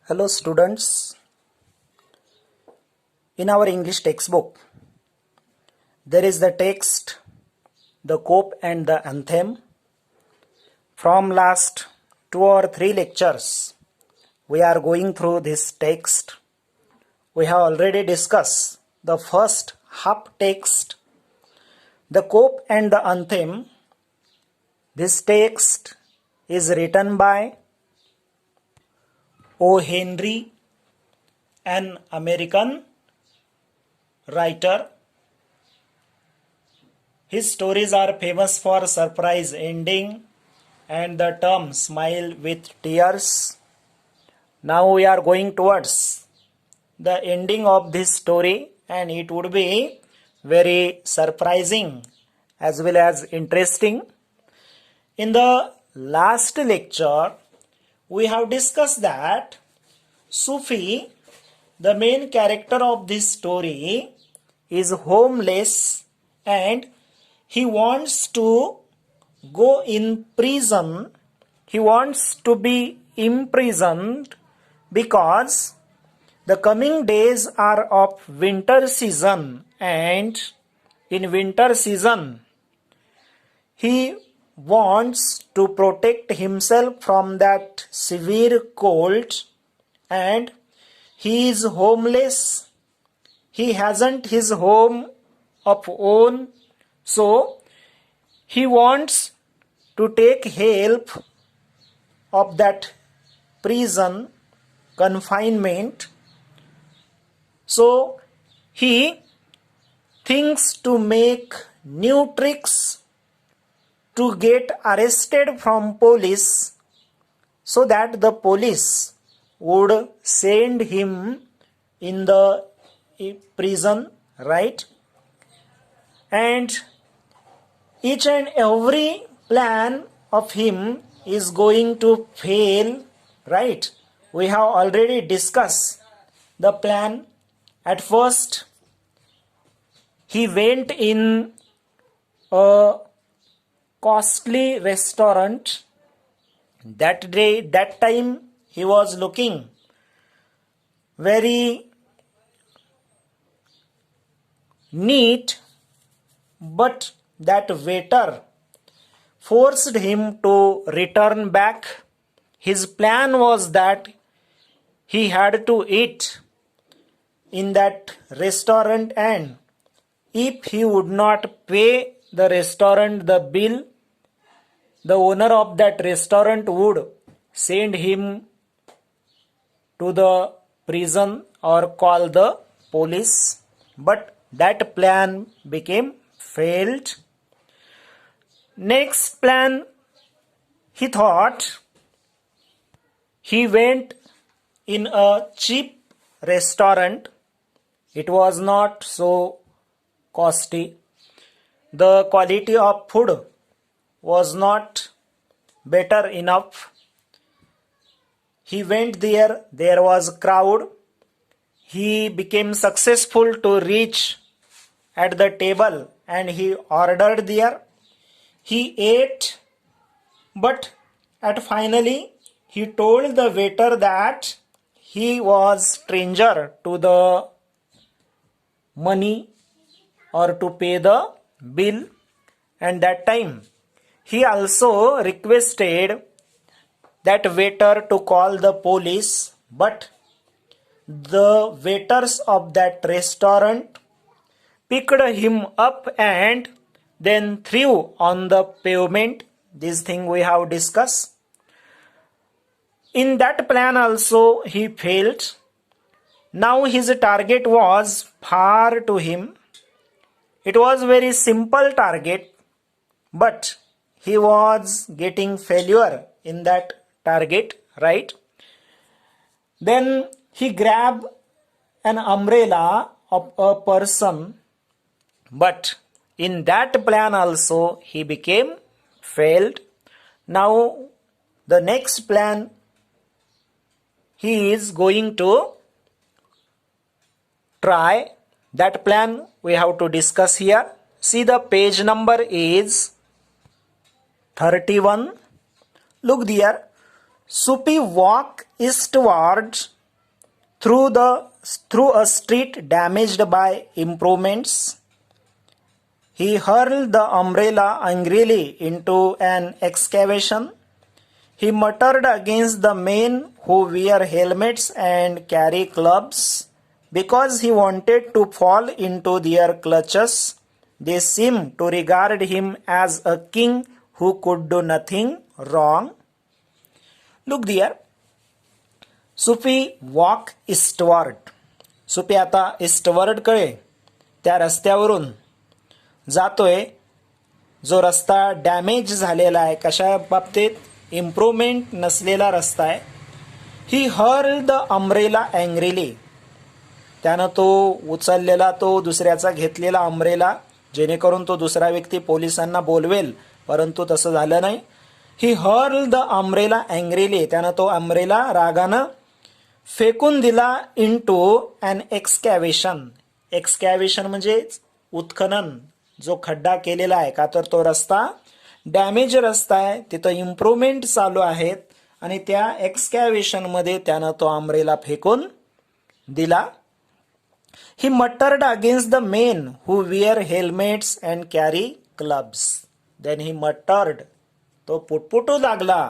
Hello students, in our English textbook there is the text, the cope and the anthem. From last 2 or 3 lectures we are going through this text. We have already discussed the first half text, the cope and the anthem. This text is written by O. Henry, an American writer. His stories are famous for surprise ending and the term smile with tears. Now we are going towards the ending of this story, and it would be very surprising as well as interesting. In the last lecture we have discussed that Sufi, the main character of this story, is homeless and he wants to go in prison. He wants to be imprisoned because the coming days are of winter season, and in winter season he wants to protect himself from that severe cold, and he is homeless. He hasn't his home of own, so he wants to take help of that prison confinement. So he thinks to make new tricks to get arrested from police, so that the police would send him in the prison, right? And each and every plan of him is going to fail, right? We have already discussed the plan. At first he went in a costly restaurant. That time he was looking very neat, but that waiter forced him to return back. His plan was that he had to eat in that restaurant, and if he would not pay the restaurant the bill, the owner of that restaurant would send him to the prison or call the police. But that plan became failed. Next plan, he thought. He went in a cheap restaurant. It was not so costly. The quality of food was not better enough. He went there. There was a crowd. He became successful to reach at the table, and he ordered there. He ate, but finally he told the waiter that he was stranger to the money or to pay the bill, and that time he also requested that waiter to call the police, but the waiters of that restaurant picked him up and then threw on the pavement. This thing we have discussed. In that plan also he failed. Now his target was far to him. It was very simple target, but he was getting failure in that target, right? Then he grabbed an umbrella of a person, but in that plan also he became failed. Now the next plan he is going to try. That plan we have to discuss here. See, the page number is 31. Look there. Supi walked eastward through a street damaged by improvements. He hurled the umbrella angrily into an excavation. He muttered against the men who wear helmets and carry clubs because he wanted to fall into their clutches. They seemed to regard him as a king who could do nothing wrong. Look there. Soapy walk eastward. Soapy आता ईस्टवर्डकडे त्या रस्त्यावरून जातोय जो रस्ता damage झालेला आहे. कशा बाबतीत? इम्प्रूव्हमेंट नसलेला रस्ता आहे. ही हर्ल द अम्ब्रेला अँग्रीली. त्यानं तो उचललेला तो दुसऱ्याचा घेतलेला अम्ब्रेला जेणेकरून तो दुसरा व्यक्ती पोलिसांना बोलवेल, परंतु तसं झालं नाही. ही हर्ल द अम्ब्रेला अँग्रीली. त्यानं तो अम्ब्रेला रागानं फेकून दिला इनटू अन एक्सकॅव्हेशन. एक्सकॅव्हेशन म्हणजे उत्खनन, जो खड्डा केलेला आहे. का तर तो रस्ता डॅमेज रस्ता आहे, तिथं इम्प्रूव्हमेंट चालू आहेत आणि त्या एक्सकॅव्हेशनमध्ये त्यानं तो अम्ब्रेला फेकून दिला. ही muttered against the men who wear helmets and carry clubs. Then he muttered. तो पुटपुटू लागला.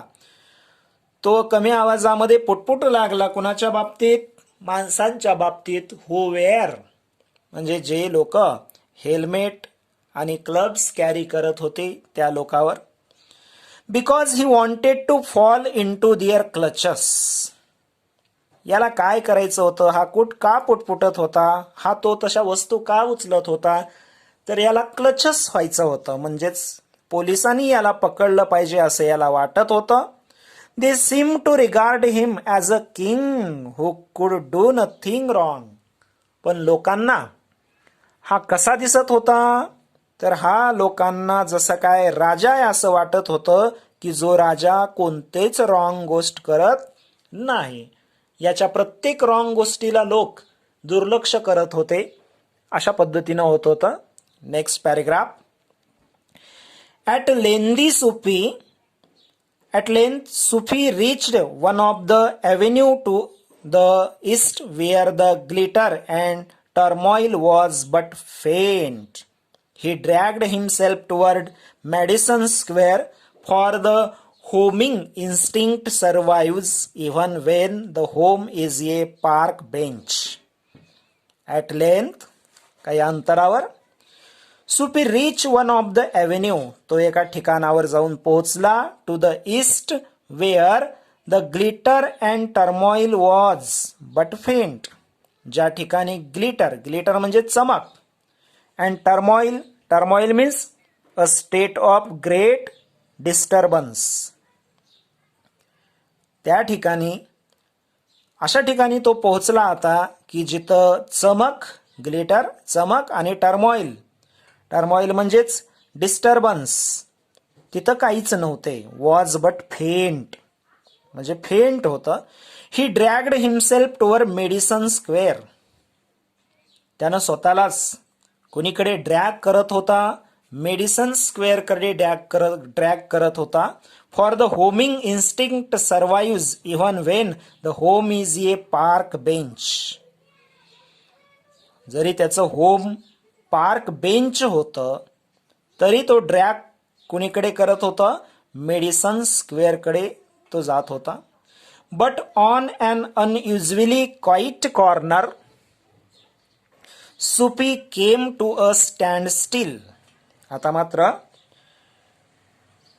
तो कमी आवाजामध्ये पुटपुटू लागला. कुणाच्या बाबतीत? माणसांच्या बाबतीत. हू वेअर म्हणजे जे लोक हेल्मेट आणि क्लब्स कॅरी करत होते त्या लोकावर. Because he wanted to fall in to their clutches. याला काय करायचं होतं? हा का पुटपुटत होता? हा तो तशा वस्तू का उचलत होता? तर याला क्लचस व्हायचं होतं. म्हणजेच पोलिसांनी याला पकडलं पाहिजे असं याला वाटत होतं. They seem to regard him as a king who could do nothing wrong. पण लोकांना हा कसा दिसत होता? तर हा लोकांना जसं काय राजा आहे असं वाटत होतं, की जो राजा कोणतेच रॉंग गोष्ट करत नाही. याच्या प्रत्येक रॉंग गोष्टीला लोक दुर्लक्ष करत होते. अशा पद्धतीनं होत होतं. Next paragraph. At length, Sufi reached one of the avenue to the east where the glitter and turmoil was but faint. He dragged himself toward Madison Square, for the homing instinct survives even when the home is a park bench. At length, काही अंतरावर. Soapy reach one of the avenue. तो एका ठिकाणावर जाऊन पोहोचला. To the east where the glitter and turmoil was but faint. ज्या ठिकाणी glitter म्हणजे चमक, and turmoil means a state of great disturbance. त्या ठिकाणी अशा ठिकाणी तो पोहोचला आता की जिथं ग्लिटर चमक आणि टर्मॉइल म्हणजेच डिस्टर्बन्स, तिथं काहीच नव्हते. वॉज बट फेंट म्हणजे फेंट होतं. ही ड्रॅग्ड हिमसेल्फ टुवर मेडिसन स्क्वेअर. त्यानं स्वतःलाच कोणीकडे ड्रॅग करत होता? मेडिसन स्क्वेअरकडे ड्रॅग करत होता. For the homing instinct survives even when the home is a park bench. जरी त्याचं होम पार्क बेंच होतं तरी तो ड्रॅग कुणीकडे करत होता? मेडिसन स्क्वेअरकडे तो जात होता. But on an unusually quiet corner Soapy came to a stand still. आता मात्र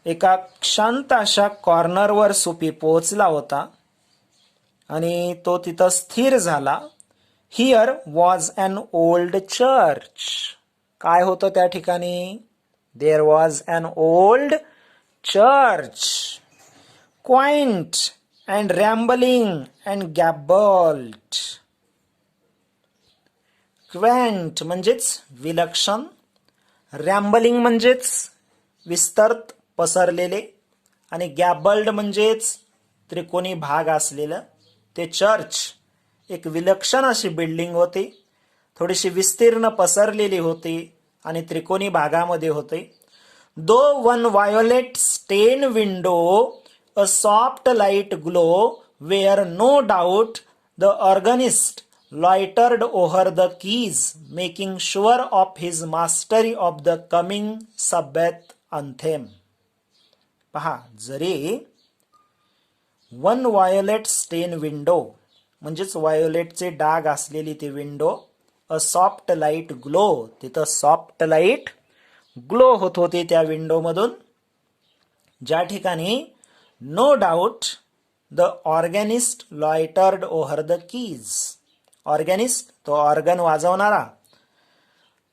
एका शांत अशा कॉर्नरवर सुपी पोहोचला होता आणि तो तिथं स्थिर झाला. Here was an old church. काय होतं त्या ठिकाणी? There was an old church, quaint and rambling and gabled. Quaint म्हणजेच विलक्षण, रॅम्बलिंग म्हणजेच विस्तृत पसरलेले, आणि गॅबल्ड म्हणजेच त्रिकोणी भाग असलेलं. ते चर्च एक विलक्षण अशी बिल्डिंग होती, थोडीशी विस्तीर्ण पसरलेली होती आणि त्रिकोणी भागामध्ये होते. Though one violet stain window, a soft light glow, where no doubt The organist loitered over the keys, making sure of his mastery of the coming Sabbath anthem. पहा, जरी वन वायोलेट स्टेन विंडो म्हणजेच वायोलेटचे डाग असलेली ती window, a soft light glow, तिथं soft light glow होत होती त्या विंडोमधून, ज्या ठिकाणी no doubt the organist loitered over the keys. Organist तो ऑर्गन वाजवणारा,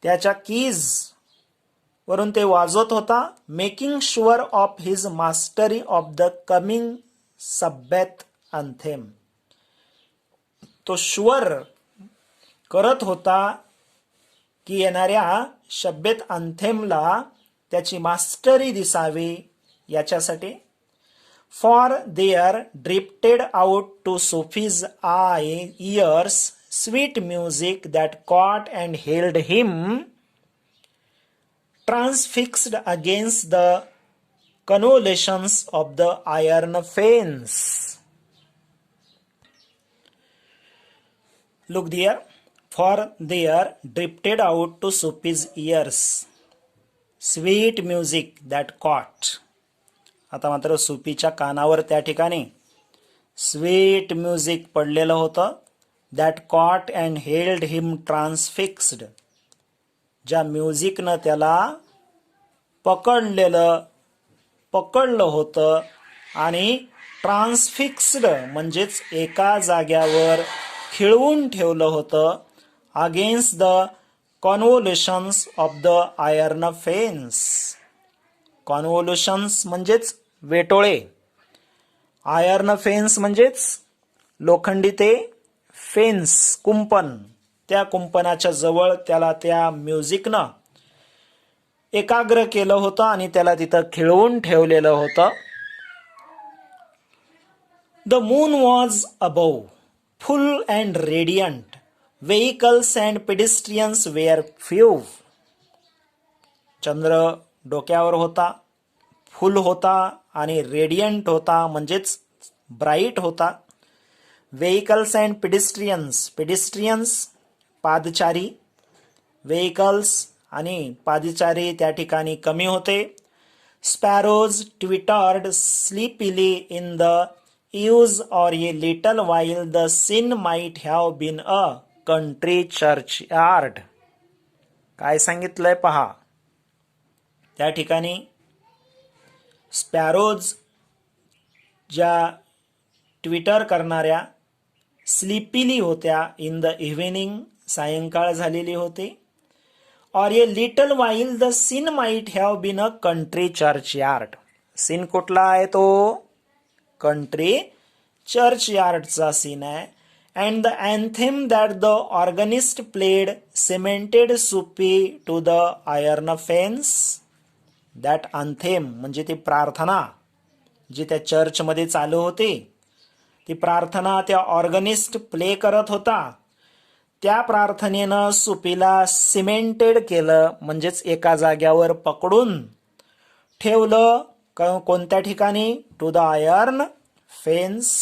त्याच्या कीज वरून ते वाजवत होता. Making sure of his mastery of the coming sabbath anthem. तो शुअर करत होता की येणाऱ्या शब्बेत अँथेमला त्याची मास्टरी दिसावी याच्यासाठी. For there drifted out to Soapy's ears sweet music that caught and held him transfixed against the convolutions of the iron fence. Look there, for there drifted out to Sophie's ears sweet music that caught. आता मात्र सुपीच्या कानावर त्या ठिकाणी sweet music पडलेलं होतं. That caught and held हिम ट्रान्सफिक्स्ड, ज्या म्युझिकनं त्याला पकडलं होतं आणि ट्रान्सफिक्स्ड म्हणजेच एका जाग्यावर खिळवून ठेवलं होतं. Against the convolutions of the iron fence. Convolutions म्हणजेच वेटोळे, आयर्न फेन्स म्हणजेच लोखंडी ते फेन्स कुंपण, त्या कुंपणाच्या जवळ त्याला त्या म्युझिकनं एकाग्र केलं होतं आणि त्याला तिथं खिळवून ठेवलेलं होतं. The moon was above, full and radiant. Vehicles and pedestrians were few. चंद्र डोक्यावर होता, फुल होता आणि रेडियंट होता म्हणजेच ब्राईट होता. व्हेइकल्स अँड पेडिस्ट्रियन्स, पेडिस्ट्रियन्स पादचारी, व्हेइकल्स आणि पादचारी त्या ठिकाणी कमी होते. Sparrows twittered sleepily in the eaves or a little while the scene might have been a country churchyard. काय सांगितलंय पहा, त्या ठिकाणी स्पॅरोज ज्या ट्विटर करणाऱ्या स्लीपिली होत्या इन द इव्हिनिंग, सायंकाळ झालेली होती. Or a little while the scene might have been a country churchyard. Scene कुठला आहे तो? कंट्री चर्च यार्डचा सीन आहे. And the anthem that the organist played cemented Soapy to the iron fence. That anthem म्हणजे ती प्रार्थना जी त्या चर्चमध्ये चालू होती, ती प्रार्थना त्या ऑर्गनिस्ट प्ले करत होता. त्या प्रार्थनेनं सुपीला सिमेंटेड केलं म्हणजेच एका जाग्यावर पकडून ठेवलं. कोणत्या ठिकाणी? To the iron fence.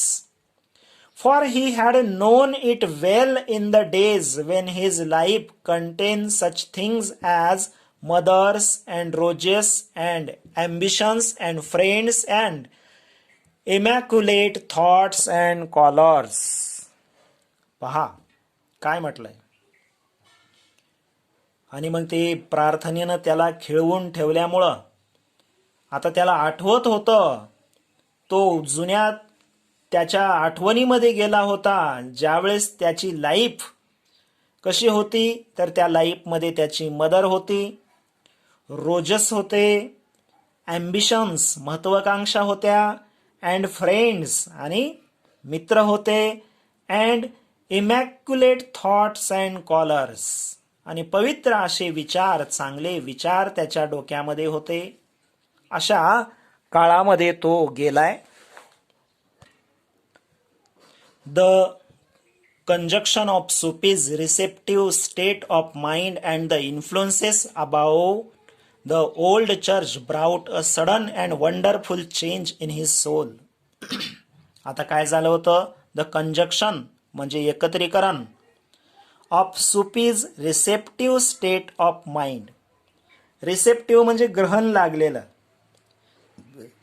For he had known it well in the days when his life contain such things as mothers and roges and ambitions and friends and immaculate thoughts and colors. पहा काय म्हटलंय. आणि मग ते प्रार्थनेनं त्याला खिळवून ठेवल्यामुळं आता त्याला आठवत होतं, तो जुन्या त्याच्या आठवणीमध्ये गेला होता, ज्यावेळेस त्याची लाईफ कशी होती, तर त्या लाईफमध्ये त्याची मदर होती, रोजस होते, ॲम्बिशन्स महत्वाकांक्षा होत्या, अँड फ्रेंड्स आणि मित्र होते, and immaculate thoughts and collars आणि पवित्र असे विचार, चांगले विचार त्याच्या डोक्यामध्ये होते. अशा काळामध्ये तो गेलाय. The conjunction of Supi's receptive state of mind and the influences above the old church brought a sudden and wonderful change in his soul. आता काय झालं होतं? द कंजक्शन म्हणजे एकत्रीकरण of Soapy's receptive state of mind. Receptive म्हणजे ग्रहण लागलेलं,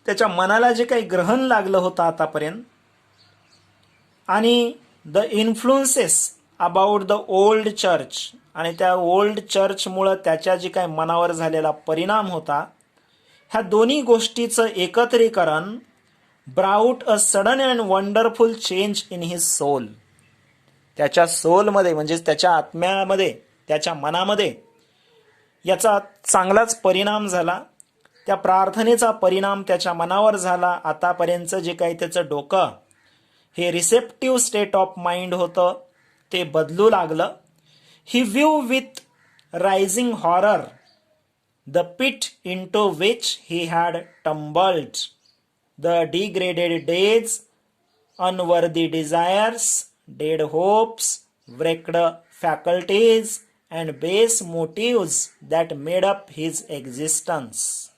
त्याच्या मनाला जे काही ग्रहण लागलं होतं आतापर्यंत, आणि the influences about the old church, आणि त्या ओल्ड चर्चमुळं त्याच्या जे काही मनावर झालेला परिणाम होता, ह्या दोन्ही गोष्टीचं एकत्रीकरण brought a sudden and wonderful change in his soul. त्याच्या सोलमध्ये म्हणजेच त्याच्या आत्म्यामध्ये, त्याच्या मनामध्ये याचा चांगलाच परिणाम झाला. त्या प्रार्थनेचा परिणाम त्याच्या मनावर झाला. आतापर्यंतचं जे काही त्याचं डोकं हे रिसेप्टिव्ह स्टेट ऑफ माइंड होतं ते बदलू लागलं. He view with rising horror the pit into which he had tumbled, the degraded days, unworthy desires, dead hopes, wrecked faculties, and base motives that made up his existence.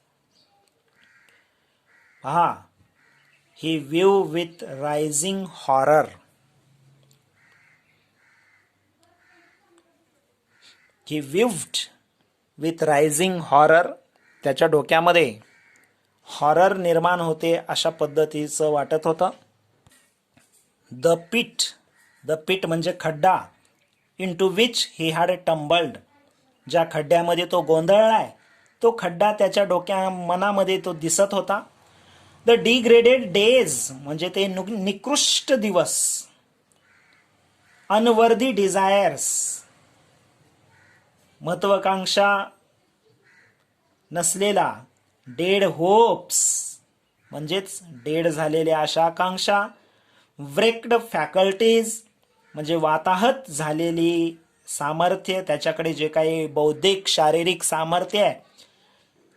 पहा, he viewed with rising horror. He viewed with rising horror. त्याच्या डोक्यामध्ये horror निर्माण होते अशा पद्धतीचं वाटत होतं. The pit म्हणजे खड्डा, into which he had tumbled, ज्या खड्ड्यामध्ये तो गोंधळलाय तो खड्डा त्याच्या मनामध्ये तो दिसत होता. द डिग्रेडेड डेज म्हणजे ते निकृष्ट दिवस. अनवर्दी डिझायर्स, महत्वाकांक्षा नसलेला. डेड होप्स म्हणजेच डेड झालेल्या आशा आकांक्षा. व्रेक्ड फॅकल्टीज म्हणजे वाताहत झालेली सामर्थ्य, त्याच्याकडे जे काही बौद्धिक शारीरिक सामर्थ्य आहे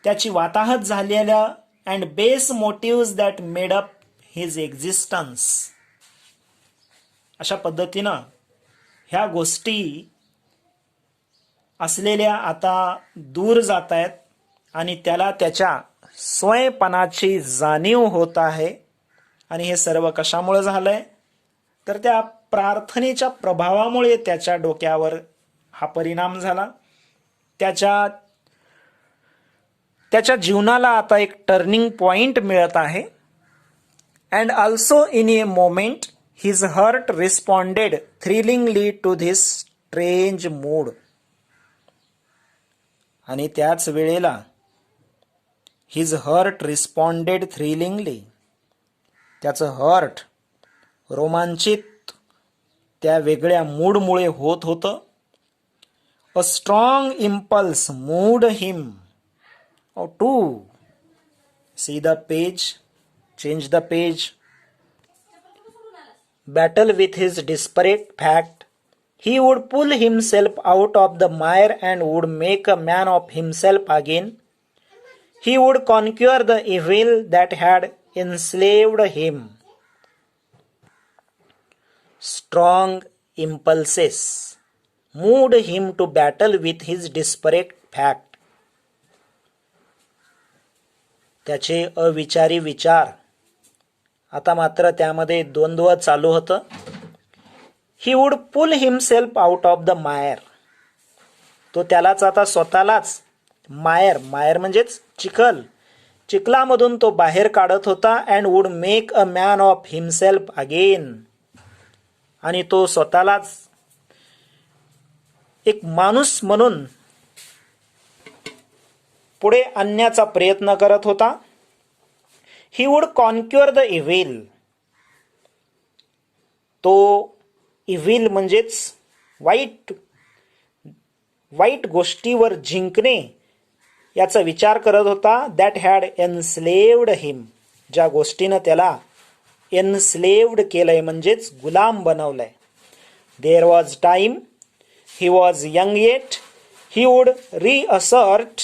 त्याची वाताहत झालेल्या. And base motives that made up his existence. अशा पद्धतीनं ह्या गोष्टी असलेल्या आता दूर जात आहेत आणि त्याला त्याच्या स्वयंपणाची जाणीव होत आहे. आणि हे सर्व कशामुळे झालंय तर त्या प्रार्थनेच्या प्रभावामुळे त्याच्या डोक्यावर हा परिणाम झाला. त्याच्या जीवनाला आता एक टर्निंग पॉइंट मिळत आहे. And also in a moment his heart responded thrillingly to this strange mood. आणि त्याच वेळेला हिज हर्ट रिस्पॉन्डेड थ्रिलिंगली, त्याचं हर्ट रोमांचित त्या वेगळ्या मूडमुळे होत होतं. A strong impulse moved him to see the page, change the page, battle with his desperate fact. He would pull himself out of the mire and would make a man of himself again. He would conquer the evil that had enslaved him. Strong impulses moved him to battle with his disparate fact. त्याचे अविचारी विचार, आता मात्र त्यामध्ये द्वंद्व चालू होतं. He would pull himself out of the mire. तो त्यालाच आता स्वतःलाच मायर म्हणजेच चिखलामधून तो बाहेर काढत होता. And would make a man of himself again. आणि तो स्वतःलाच एक माणूस म्हणून पुढे आणण्याचा प्रयत्न करत होता. He would conquer the evil. तो इव्हिल म्हणजेच वाईट गोष्टीवर जिंकणे याचा विचार करत होता. दॅट हॅड एनस्लेव्ड हिम, ज्या गोष्टीनं त्याला एनस्लेव्ड केलंय म्हणजेच गुलाम बनवलंय. There was time, he was young yet, he would reassert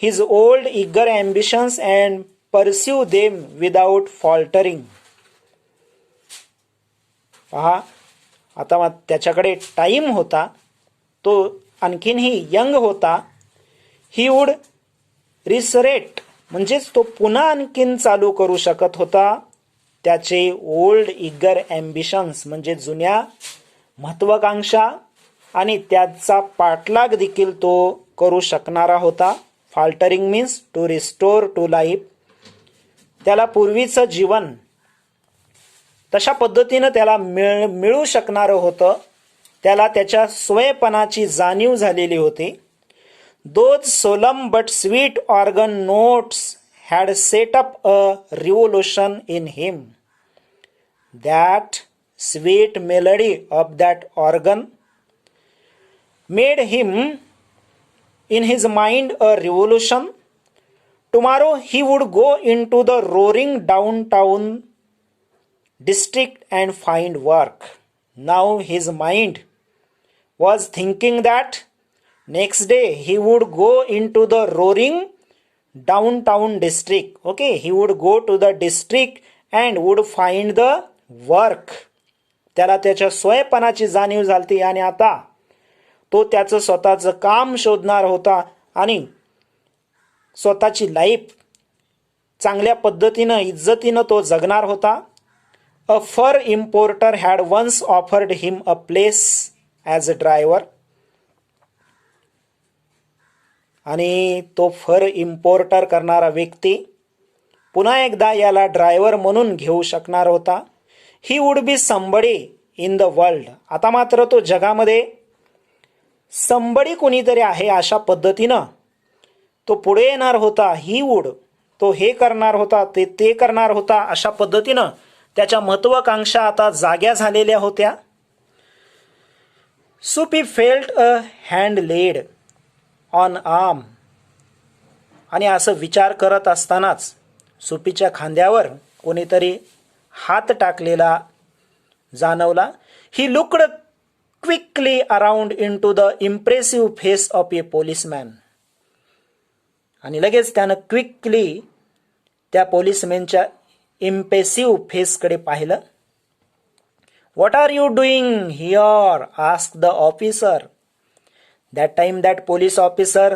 his old eager ambitions and pursue them without faltering. पहा, आता त्याच्याकडे टाइम होता, तो आणखीनही यंग होता. ही वुड रिसरेट म्हणजेच तो पुन्हा आणखीन चालू करू शकत होता त्याचे ओल्ड इगर ॲम्बिशन्स म्हणजे जुन्या महत्वाकांक्षा आणि त्याचा पाठलाग देखील तो करू शकणारा होता. Faltering means to restore to life. त्याला पूर्वीचं जीवन तशा पद्धतीनं त्याला मिळू शकणारं होतं. त्याला त्याच्या स्वयंपणाची जाणीव झालेली होती. Those solemn but sweet organ notes had set up a revolution in him. That sweet melody of that organ made him in his mind a revolution. Tomorrow he would go into the roaring downtown district and find work. Now his mind was thinking that next day he would go into the roaring downtown district. Okay, he would go to the district and would find the work. त्याला त्याच्या स्वयंपणाची जाणीव झाली आणि आता तो त्याचं स्वतःचं काम शोधणार होता आणि स्वतःची लाईफ चांगल्या पद्धतीनं इज्जतीनं तो जगणार होता. A fur importer had once offered him a place as a driver. आणि तो फर इम्पोर्टर करणारा व्यक्ती पुन्हा एकदा याला ड्रायव्हर म्हणून घेऊ शकणार होता. He would be somebody in the world. आता मात्र तो जगामध्ये समबडी कोणीतरी आहे अशा पद्धतीनं तो पुढे येणार होता. ही वुड तो हे करणार होता, ते करणार होता अशा पद्धतीनं त्याच्या महत्वाकांक्षा आता जाग्या झालेल्या होत्या. Soapy felt a hand laid on arm. आणि असं विचार करत असतानाच सुपीच्या खांद्यावर कोणीतरी हात टाकलेला जाणवला. He looked quickly around into the impressive face of a policeman. आणि लगेच त्यानं क्विकली त्या पोलिसमॅनच्या इम्प्रेसिव्ह फेसकडे पाहिलं. What are you doing here? asked the officer. That time that police officer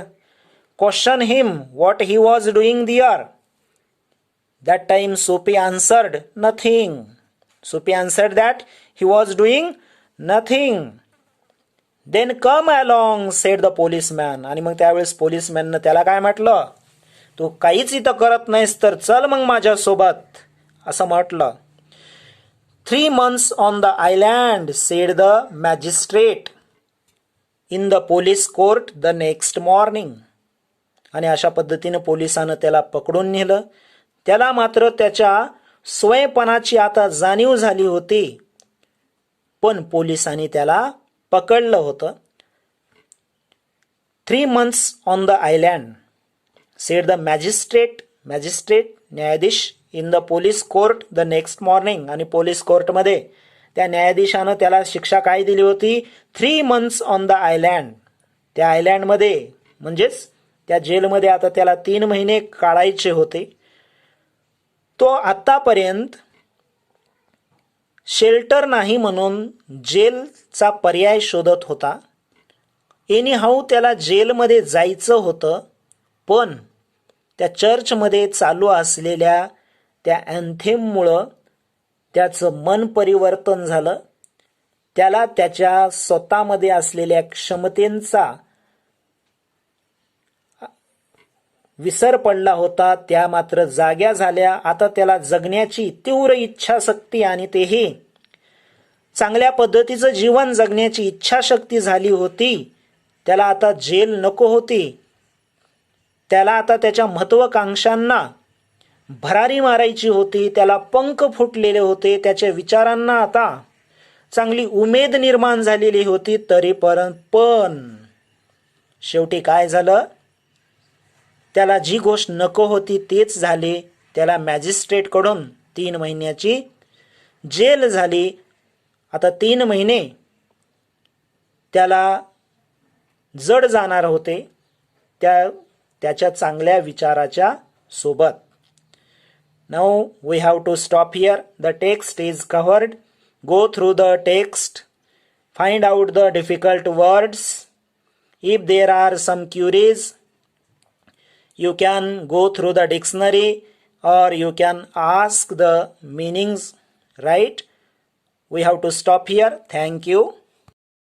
questioned him what he was doing there. That time Sophie answered nothing. Sophie answered that he was doing nothing. Then come along, said the policeman. आणि मग त्यावेळेस पोलिसमॅननं त्याला काय म्हटलं, तू काहीच इथं करत नाहीस तर चल मग माझ्यासोबत असं म्हटलं. 3 months on the island, said the magistrate in the police court the next morning. आणि अशा पद्धतीने पोलिसानं त्याला पकडून नेलं. त्याला मात्र त्याच्या स्वयंपणाची आता जाणीव झाली होती, पण पोलिसांनी त्याला पकडलं होतं. 3 months on the island, said the magistrate न्यायाधीश in the police court the next morning. आणि पोलीस कोर्टमध्ये त्या न्यायाधीशानं त्याला शिक्षा काय दिली होती, 3 months ऑन द आयलँड. त्या आयलँडमध्ये म्हणजेच त्या जेलमध्ये आता त्याला 3 महिने काढायचे होते. तो आतापर्यंत शेल्टर नाही म्हणून जेलचा पर्याय शोधत होता. एनी हाऊ त्याला जेलमध्ये जायचं होतं, पण त्या चर्चमध्ये चालू असलेल्या त्या अँथेममुळं त्याचं मन परिवर्तन झालं. त्याला त्याच्या स्वतःमध्ये असलेल्या क्षमतेचा विसर पडला होता. त्या मात्र जाग्या झाल्या. आता त्याला जगण्याची तीव्र इच्छाशक्ती आणि तेही चांगल्या पद्धतीचं जीवन जगण्याची इच्छाशक्ती झाली होती. त्याला आता जेल नको होती. त्याला आता त्याच्या महत्वाकांक्षांना भरारी मारायची होती. त्याला पंख फुटलेले होते. त्याच्या विचारांना आता चांगली उमेद निर्माण झालेली होती. तरी पण शेवटी काय झालं, त्याला जी गोष्ट नको होती तेच झाली. त्याला मॅजिस्ट्रेटकडून 3 महिन्याची जेल झाली. आता 3 महिने त्याला जड जाणार होते त्याच्या चांगल्या विचाराच्या सोबत. Now we have to stop here. The text is covered. Go through the text. Find out the difficult words. If there are some queries, you can go through the dictionary or you can ask the meanings, right? We have to stop here. Thank you.